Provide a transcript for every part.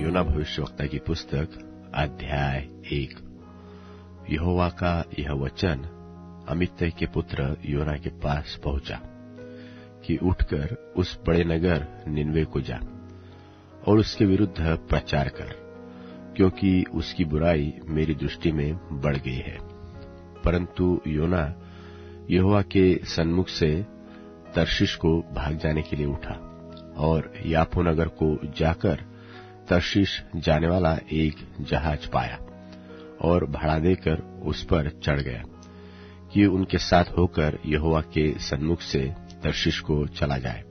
योना भविष्यवक्ता की पुस्तक अध्याय 1। यहोवा का यह वचन अमित्तै के पुत्र योना के पास पहुंचा कि उठकर उस बड़े नगर निनवे को जा और उसके विरुद्ध प्रचार कर, क्योंकि उसकी बुराई मेरी दृष्टि में बढ़ गई है। परंतु योना यहोवा के सन्मुख से तर्शीश को भाग जाने के लिए उठा और याफो नगर को जाकर तर्शीश जाने वाला एक जहाज पाया और भाड़ा देकर उस पर चढ़ गया कि उनके साथ होकर यहोवा के सन्मुख से तर्शीश को चला जाए।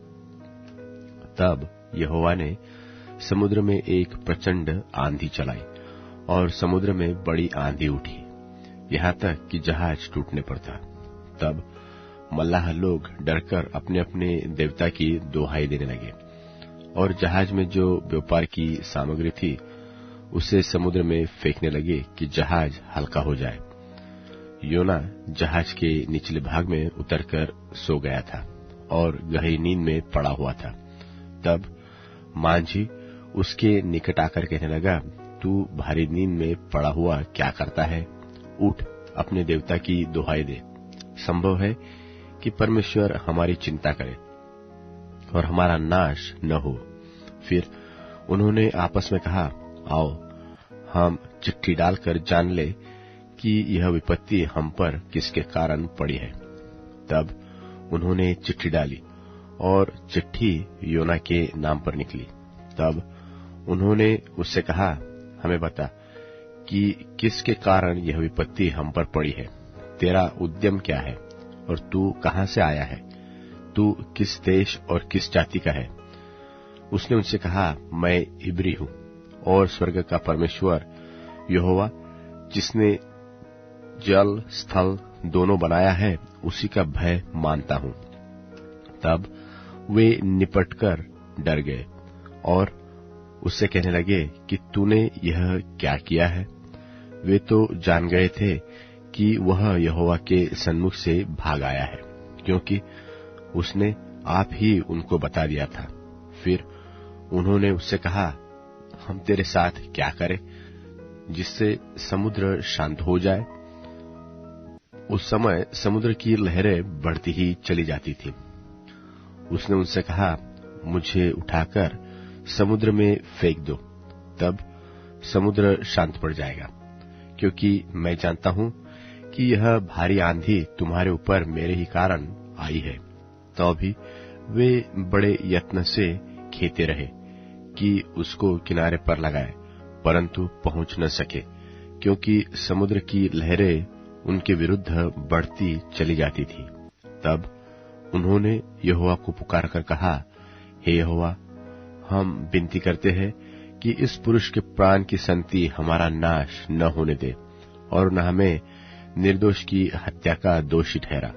तब यहोवा ने समुद्र में एक प्रचंड आंधी चलाई और समुद्र में बड़ी आंधी उठी, यहाँ तक कि जहाज टूटने पर था। तब मल्लाह लोग डरकर अपने अपने देवता की दोहाई देने लगे और जहाज में जो व्यापार की सामग्री थी उसे समुद्र में फेंकने लगे कि जहाज हल्का हो जाए। योना जहाज के निचले भाग में उतरकर सो गया था और गहरी नींद में पड़ा हुआ था। तब मांझी उसके निकट आकर कहने लगा, तू भारी नींद में पड़ा हुआ क्या करता है? उठ, अपने देवता की दोहाई दे। संभव है कि परमेश्वर हमारी चिंता करे और हमारा नाश न हो। फिर उन्होंने आपस में कहा, आओ हम चिट्ठी डालकर जान ले कि यह विपत्ति हम पर किसके कारण पड़ी है। तब उन्होंने चिट्ठी डाली और चिट्ठी योना के नाम पर निकली। तब उन्होंने उससे कहा, हमें बता कि किसके कारण यह विपत्ति हम पर पड़ी है। तेरा उद्यम क्या है और तू कहां से आया है? तू किस देश और किस जाति का है? उसने उनसे कहा, मैं इब्री हूं और स्वर्ग का परमेश्वर यहोवा जिसने जल स्थल दोनों बनाया है उसी का भय मानता हूं। तब वे निपटकर डर गए और उससे कहने लगे कि तूने यह क्या किया है? वे तो जान गए थे कि वह यहोवा के सन्मुख से भाग आया है, क्योंकि उसने आप ही उनको बता दिया था। फिर उन्होंने उससे कहा, हम तेरे साथ क्या करें जिससे समुद्र शांत हो जाए? उस समय समुद्र की लहरें बढ़ती ही चली जाती थी। उसने उनसे कहा, मुझे उठाकर समुद्र में फेंक दो, तब समुद्र शांत पड़ जाएगा, क्योंकि मैं जानता हूं कि यह भारी आंधी तुम्हारे ऊपर मेरे ही कारण आई है। तो भी वे बड़े यत्न से खेते रहे कि उसको किनारे पर लगाए, परंतु पहुंच न सके, क्योंकि समुद्र की लहरें उनके विरुद्ध बढ़ती चली जाती थी। तब उन्होंने यहोवा को पुकारकर कहा, हे यहोवा, हम विनती करते हैं कि इस पुरुष के प्राण की संति हमारा नाश न होने दे और न हमें निर्दोष की हत्या का दोषी ठहरा,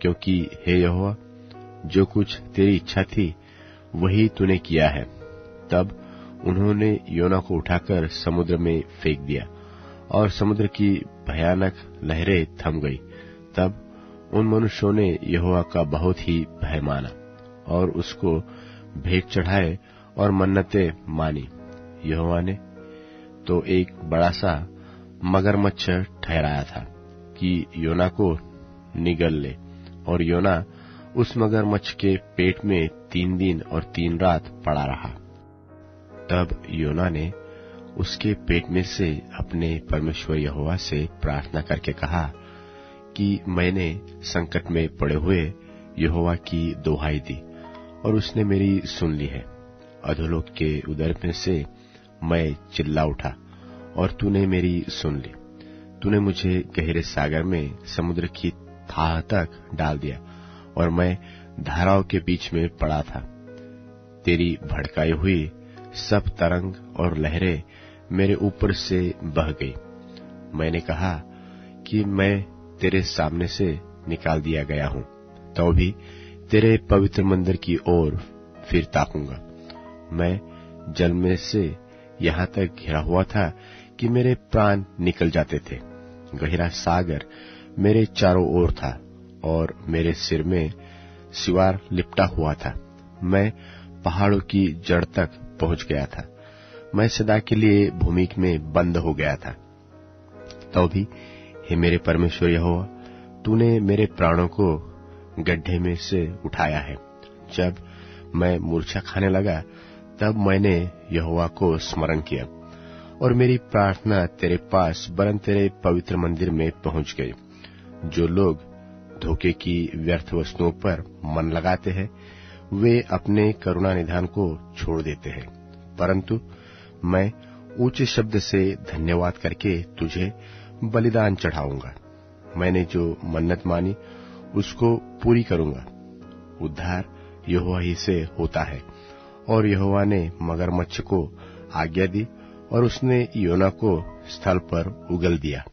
क्योंकि हे यहोवा, जो कुछ तेरी इच्छा थी वही तूने किया है। तब उन्होंने योना को उठाकर समुद्र में फेंक दिया और समुद्र की भयानक लहरें थम गई। तब उन मनुष्यों ने यहोवा का बहुत ही भय माना और उसको भेंट चढ़ाए और मन्नतें मानी। यहोवा ने तो एक बड़ा सा मगरमच्छ ठहराया था कि योना को निगल ले, और योना उस मगरमच्छ के पेट में 3 दिन और 3 रात पड़ा रहा। तब योना ने उसके पेट में से अपने परमेश्वर यहोवा से प्रार्थना करके कहा कि मैंने संकट में पड़े हुए यहोवा की दोहाई दी और उसने मेरी सुन ली है। अधोलोक के उदर में से मैं चिल्ला उठा और तूने मेरी सुन ली। तूने मुझे गहरे सागर में समुद्र की थाह तक डाल दिया और मैं धाराओं के बीच में पड़ा था। तेरी भड़काई हुई सब तरंग और लहरें मेरे ऊपर से बह गई। मैंने कहा कि मैं तेरे सामने से निकाल दिया गया हूं, तो भी तेरे पवित्र मंदिर की ओर फिर ताकूंगा। मैं जल में से यहां तक घिरा हुआ था कि मेरे प्राण निकल जाते थे। गहरा सागर मेरे चारों ओर था और मेरे सिर में सिवार लिपटा हुआ था। मैं पहाड़ों की जड़ तक पहुंच गया था। मैं सदा के लिए भूमि में बंद हो गया था। तो भी हे मेरे परमेश्वर यहोवा, तूने मेरे प्राणों को गड्ढे में से उठाया है। जब मैं मूर्छा खाने लगा तब मैंने यहोवा को स्मरण किया और मेरी प्रार्थना तेरे पास वरन तेरे पवित्र मंदिर में पहुंच गई। जो लोग धोखे की व्यर्थ वस्तुओं पर मन लगाते हैं वे अपने करुणा निधान को छोड़ देते हैं, परंतु मैं ऊंचे शब्द से धन्यवाद करके तुझे बलिदान चढ़ाऊंगा। मैंने जो मन्नत मानी उसको पूरी करूंगा। उद्धार यहोवा ही से होता है। और यहोवा ने मगरमच्छ को आज्ञा दी और उसने योना को स्थल पर उगल दिया।